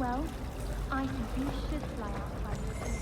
Well, I think you should fly outside of the city.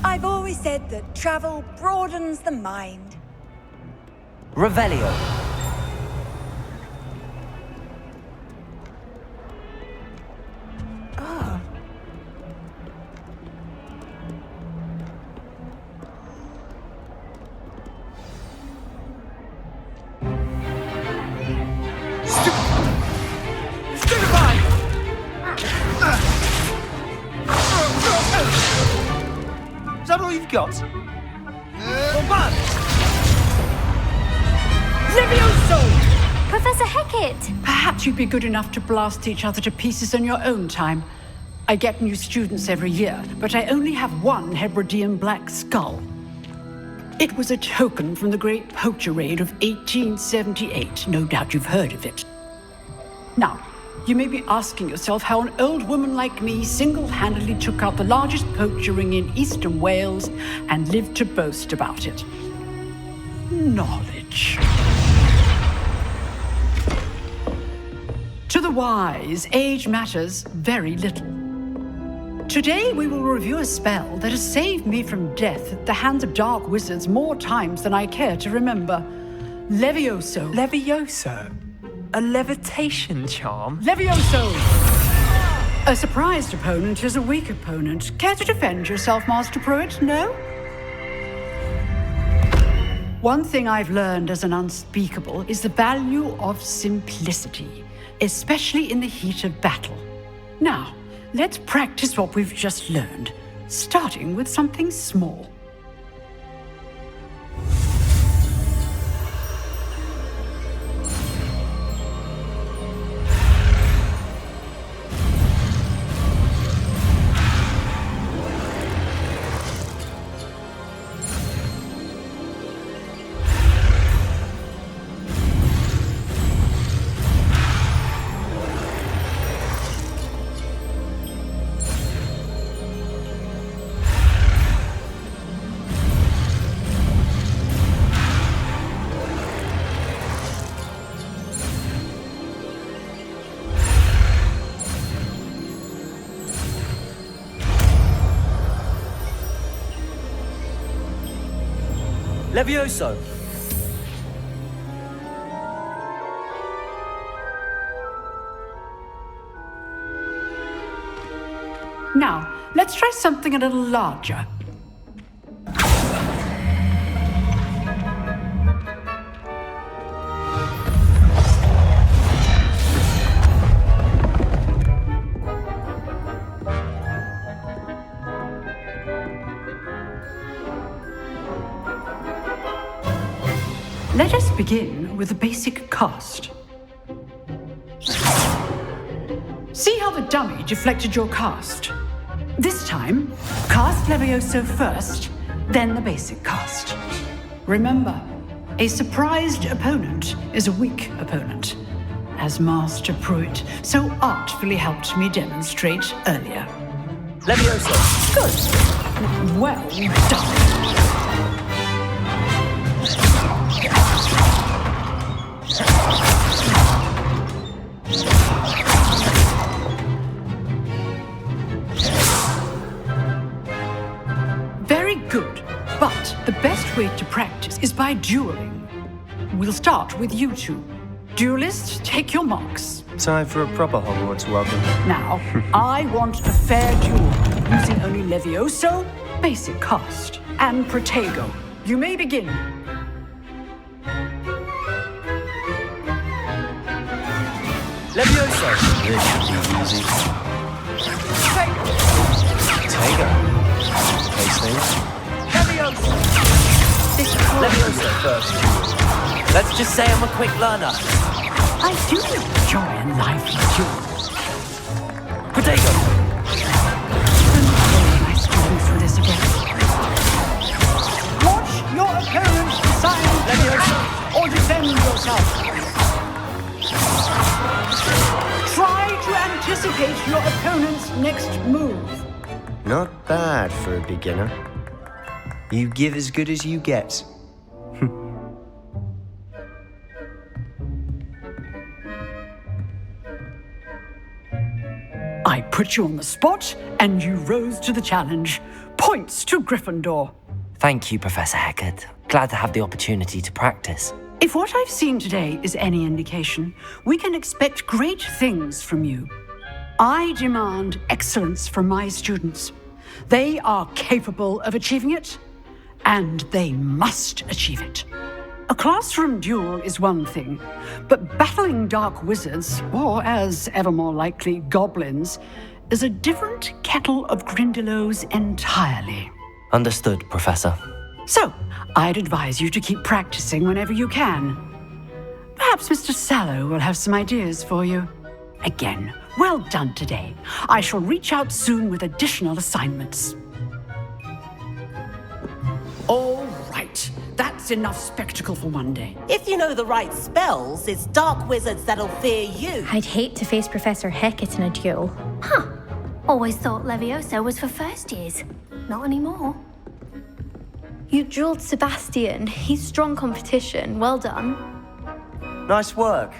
I've always said that travel broadens the mind. Revelio. Ah. Is that all you've got? Bad. Levioso! Professor Hecat! Perhaps you'd be good enough to blast each other to pieces on your own time. I get new students every year, but I only have one Hebridean black skull. It was a token from the Great Poacher Raid of 1878. No doubt you've heard of it. Now, you may be asking yourself how an old woman like me single-handedly took out the largest poacher ring in eastern Wales and lived to boast about it. Knowledge. To the wise, age matters very little. Today we will review a spell that has saved me from death at the hands of dark wizards more times than I care to remember. Levioso. Levioso? A levitation charm? Levioso! A surprised opponent is a weak opponent. Care to defend yourself, Master Pruitt? No? One thing I've learned as an unspeakable is the value of simplicity, especially in the heat of battle. Now, let's practice what we've just learned, starting with something small. Levioso. Now, let's try something a little larger. Let us begin with the basic cast. See how the dummy deflected your cast? This time, cast Levioso first, then the basic cast. Remember, a surprised opponent is a weak opponent, as Master Pruitt so artfully helped me demonstrate earlier. Levioso. Good. Well done. Very good. But the best way to practice is by dueling. We'll start with you two. Duelists, take your marks. Time for a proper Hogwarts welcome. Now, I want a fair duel, using only Levioso, basic cast, and Protego. You may begin. Levioso. This should be easy. Protego. Case things. Levioso. Levioso first. Let's just say I'm a quick learner. I do enjoy a lively duel. Protego. My students for this again. Watch your opponent decide Leviosa or defend yourself. Try to anticipate your opponent's next move. Not bad for a beginner. You give as good as you get. I put you on the spot, and you rose to the challenge. Points to Gryffindor. Thank you, Professor Hecat. Glad to have the opportunity to practice. If what I've seen today is any indication, we can expect great things from you. I demand excellence from my students. They are capable of achieving it, and they must achieve it. A classroom duel is one thing, but battling dark wizards, or as ever more likely, goblins, is a different kettle of Grindylows entirely. Understood, Professor. So, I'd advise you to keep practicing whenever you can. Perhaps Mr. Sallow will have some ideas for you. Again, well done today. I shall reach out soon with additional assignments. All right. That's enough spectacle for one day. If you know the right spells, it's dark wizards that'll fear you. I'd hate to face Professor Hecat in a duel. Huh. Always thought Levioso was for first years. Not anymore. You dueled Sebastian. He's strong competition. Well done. Nice work.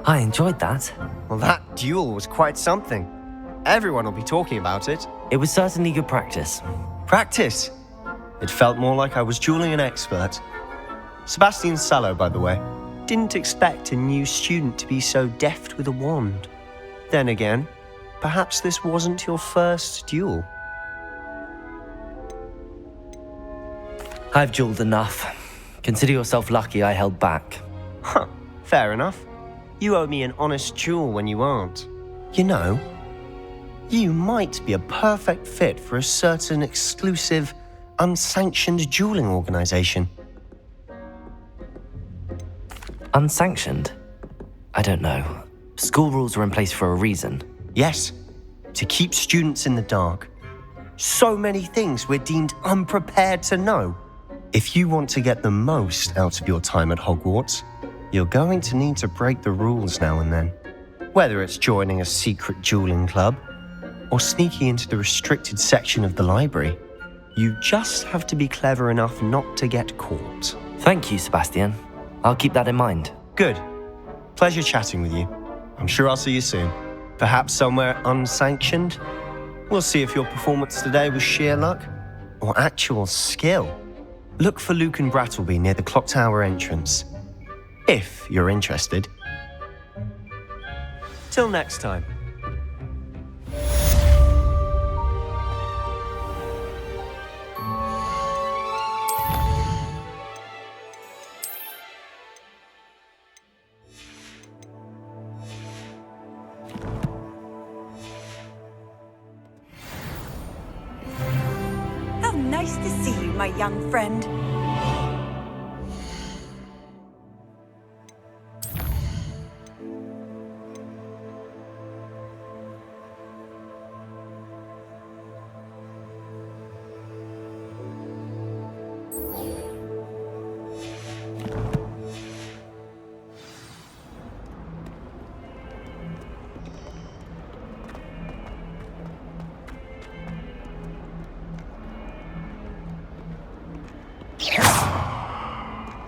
I enjoyed that. Well, that duel was quite something. Everyone will be talking about it. It was certainly good practice. Practice. It felt more like I was dueling an expert. Sebastian Sallow, by the way, didn't expect a new student to be so deft with a wand. Then again, perhaps this wasn't your first duel. I've dueled enough. Consider yourself lucky I held back. Huh, fair enough. You owe me an honest duel when you aren't. You know, you might be a perfect fit for a certain exclusive, unsanctioned dueling organization. Unsanctioned? I don't know. School rules are in place for a reason. Yes, to keep students in the dark. So many things we're deemed unprepared to know. If you want to get the most out of your time at Hogwarts, you're going to need to break the rules now and then. Whether it's joining a secret dueling club or sneaking into the restricted section of the library, you just have to be clever enough not to get caught. Thank you, Sebastian. I'll keep that in mind. Good. Pleasure chatting with you. I'm sure I'll see you soon. Perhaps somewhere unsanctioned? We'll see if your performance today was sheer luck or actual skill. Look for Luke and Brattleby near the clock tower entrance, if you're interested. Till next time. How nice to see you, my young friend.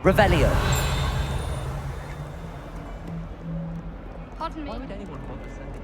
Revelio. Pardon me. Why would anyone bother sending?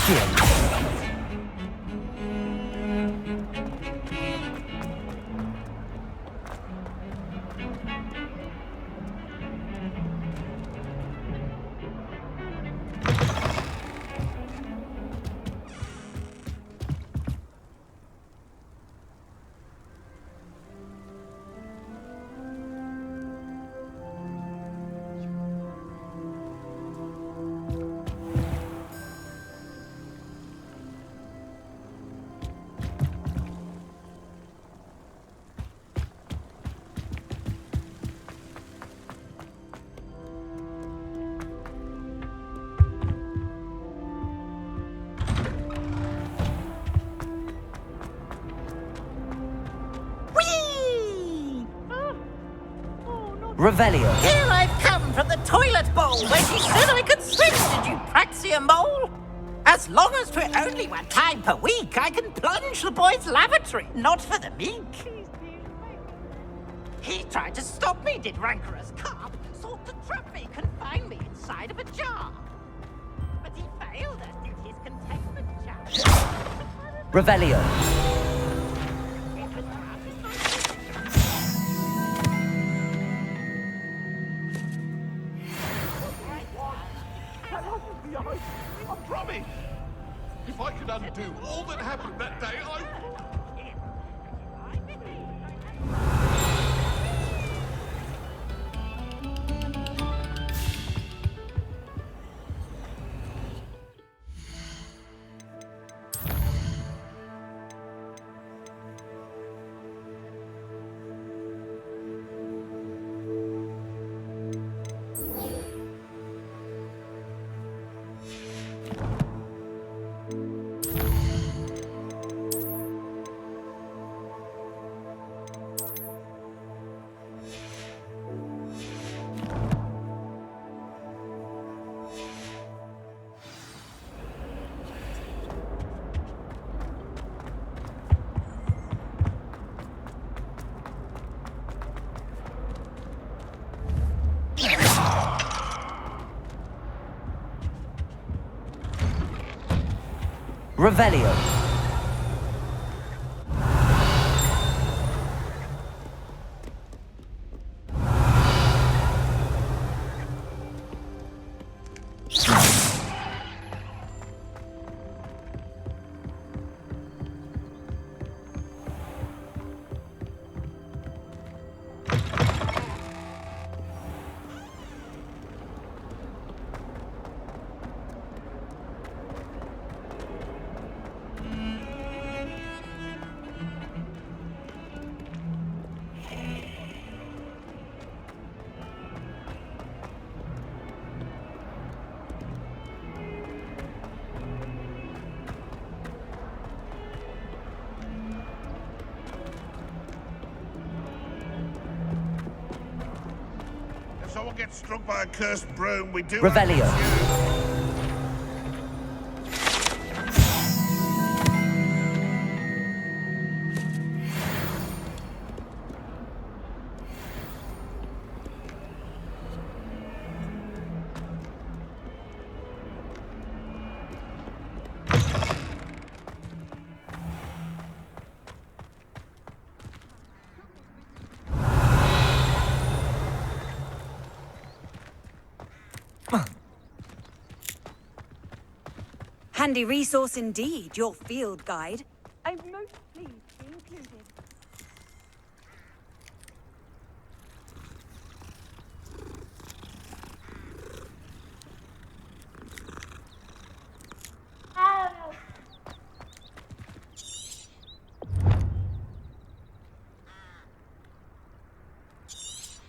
Sebastian. Revelio. Here I've come from the toilet bowl where she said I could swim, did you praxia mole? As long as 'twere only 1 time per week, I can plunge the boy's lavatory, not for the meek. He tried to stop me, did rancorous carp, sought to trap me, confine me inside of a jar. But he failed us did his contentment jar. Revelio. I promise! If I could undo all that happened that day, I... Revelio. If someone gets struck by a cursed broom, we do... Revelio. Handy resource indeed, your field guide. I'm most pleased